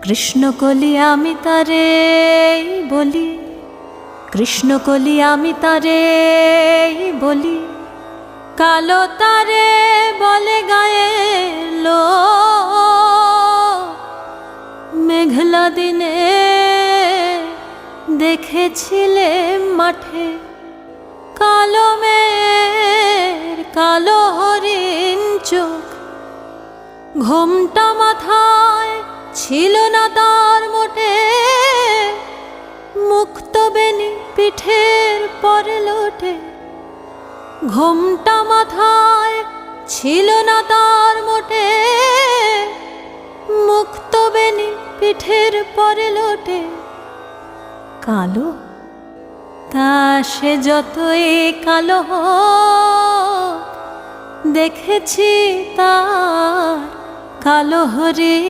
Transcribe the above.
কৃষ্ণকলি আমি তারে বলি, কৃষ্ণকলি আমি তারে বলি, কালো তারে বলে গায়ের লোক। মেঘলা দিনে দেখেছিলে মাঠে কালো মেয়ের কালো হরিণ চোখ। ঘোমটা মাথায় ছিল না তার মোটে, মুক্ত বেনি পিঠের পরে লোটে। ঘোমটা মাথায় ছিল না তার মোটে, মুক্ত বেনি পিঠের পরে লোটে। কালো তা সে যতই কালো হোক, দেখেছি তার কালো হরিণ।